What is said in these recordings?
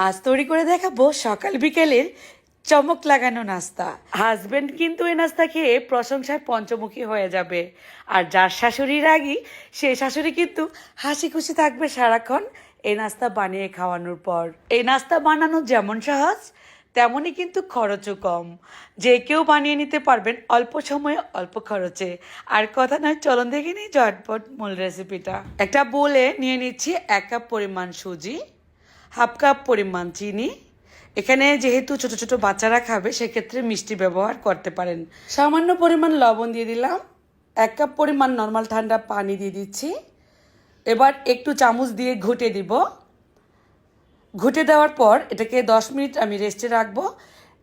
আজ তৈরি করে দেখাবো সকাল বিকেলের চমক লাগানো নাস্তা। হাজবেন্ড কিন্তু এই নাস্তা খেয়ে প্রশংসায় পঞ্চমুখী হয়ে যাবে, আর যার শাশুড়ির রাগী সেই শাশুড়ি কিন্তু হাসি খুশি থাকবে সারাক্ষণ এই নাস্তা বানিয়ে খাওয়ানোর পর। এই নাস্তা বানানো যেমন সহজ তেমনই কিন্তু খরচও কম। যে কেউ বানিয়ে নিতে পারবেন অল্প সময়ে অল্প খরচে। আর কথা নয়, চলুন দেখে নিই ঝটপট মূল রেসিপিটা। একটা বোলে নিয়ে নিচ্ছি 1 কাপ পরিমাণ সুজি, হাফ কাপ পরিমাণ চিনি। এখানে যেহেতু ছোট ছোট বাচ্চারা খাবে সেক্ষেত্রে মিষ্টি ব্যবহার করতে পারেন। সামান্য পরিমাণ লবণ দিয়ে দিলাম, 1 কাপ পরিমাণ নর্মাল ঠান্ডা পানি দিয়ে দিচ্ছি। এবার একটু চামচ দিয়ে ঘুটে দিব। ঘুটে দেওয়ার পর এটাকে 10 মিনিট আমি রেস্টে রাখবো।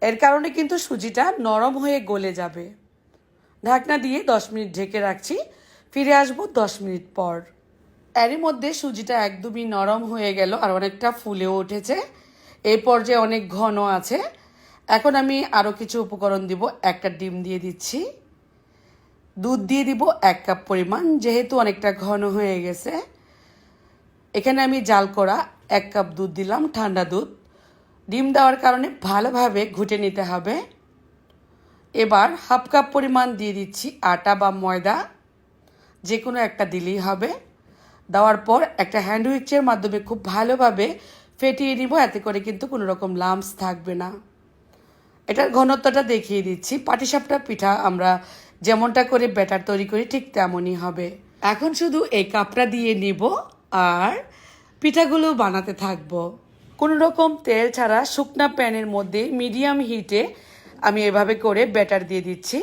এর কারণে কিন্তু সুজিটা নরম হয়ে গলে যাবে। ঢাকনা দিয়ে 10 মিনিট ঢেকে রাখছি। ফিরে আসবো 10 মিনিট পর। এরই মধ্যে সুজিটা একদমই নরম হয়ে গেল আর অনেকটা ফুলেও উঠেছে। এই পর্যায়ে অনেক ঘন আছে। এখন আমি আরও কিছু উপকরণ দিব। একটা ডিম দিয়ে দিচ্ছি, দুধ দিয়ে দিব 1 কাপ পরিমাণ, যেহেতু অনেকটা ঘন হয়ে গেছে। এখানে আমি জাল করা 1 কাপ দুধ দিলাম, ঠান্ডা দুধ। ডিম দেওয়ার কারণে ভালোভাবে ঘুটে নিতে হবে। এবার হাফ কাপ পরিমাণ দিয়ে দিচ্ছি আটা বা ময়দা, যে কোনো একটা দিলেই হবে। দেওয়ার পর একটা হ্যান্ড উইচের মাধ্যমে খুব ভালোভাবে ফেটিয়ে নিব, এতে করে কিন্তু কোনো রকম লাম্পস থাকবে না। এটার ঘনত্বটা দেখিয়ে দিচ্ছি। পাটিসাপটা পিঠা আমরা যেমনটা করে ব্যাটার তৈরি করি ঠিক তেমনই হবে। এখন শুধু এই কাপটা দিয়ে নিব আর পিঠাগুলো বানাতে থাকবো। কোনো রকম তেল ছাড়া শুকনা প্যানের মধ্যে মিডিয়াম হিটে আমি এভাবে করে ব্যাটার দিয়ে দিচ্ছি।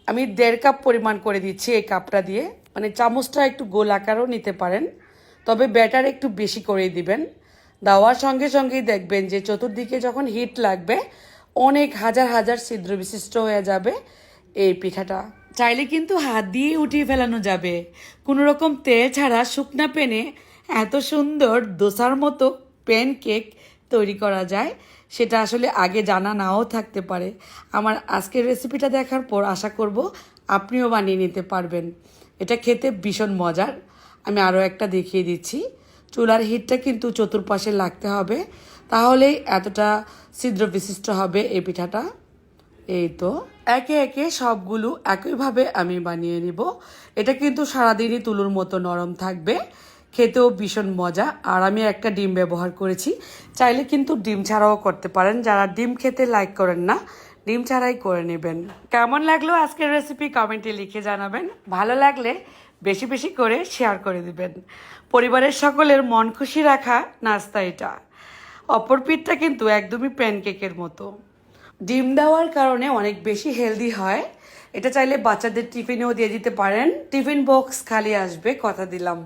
আমি 1.5 কাপ পরিমাণ করে দিচ্ছি এই কাপটা দিয়ে। মানে চামচটা একটু গোল আকারও নিতে পারেন, তবে ব্যাটার একটু বেশি করে দিবেন। দেওয়ার সঙ্গে সঙ্গেই দেখবেন যে চতুর্দিকে যখন হিট লাগবে অনেক হাজার হাজার ছিদ্র বিশিষ্ট হয়ে যাবে এই পিঠাটা। চাইলে কিন্তু হাত দিয়ে উঠিয়ে ফেলানো যাবে। কোনো রকম তেল ছাড়া শুকনা প্যানে এত সুন্দর দোসার মতো প্যানকেক তৈরি করা যায়, সেটা আসলে আগে জানা নাও থাকতে পারে। আমার আজকের রেসিপিটা দেখার পর আশা করব আপনিও বানিয়ে নিতে পারবেন। এটা খেতে ভীষণ মজার। আমি আরও একটা দেখিয়ে দিচ্ছি। চুলার হিটটা কিন্তু চতুর্পাশে লাগতে হবে, তাহলেই এতটা ছিদ্র বিশিষ্ট হবে এই পিঠাটা। এই তো একে একে সবগুলো একইভাবে আমি বানিয়ে নিব। এটা কিন্তু সারাদিনই তুলোর মতো নরম থাকবে, খেতেও ভীষণ মজা। আর আমি একটা ডিম ব্যবহার করেছি, চাইলে কিন্তু ডিম ছাড়াও করতে পারেন। যারা ডিম খেতে লাইক করেন না, ডিম ছাড়াই করে নেবেন। কেমন লাগলো আজকের রেসিপি কমেন্টে লিখে জানাবেন। ভালো লাগলে বেশি বেশি করে শেয়ার করে দিবেন। পরিবারের সকলের মন খুশি রাখা নাস্তা এটা। অপর পিঠটা কিন্তু একদমই প্যানকেকের মতো। ডিম দেওয়ার কারণে অনেক বেশি হেলদি হয়। এটা চাইলে বাচ্চাদের টিফিনেও দিয়ে দিতে পারেন। টিফিন বক্স খালি আসবে, কথা দিলাম।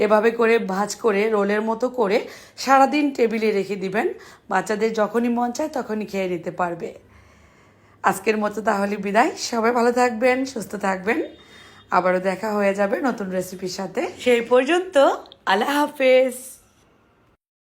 এভাবে করে ভাঁজ করে রোলের মতো করে সারাদিন টেবিলে রেখে দিবেন। বাচ্চাদের যখনই মন চায় তখনই খেয়ে নিতে পারবে। আজকের মতো তাহলে বিদায়। সবাই ভালো থাকবেন, সুস্থ থাকবেন। আবারও দেখা হয়ে যাবে নতুন রেসিপির সাথে। সেই পর্যন্ত আল্লাহ হাফেজ।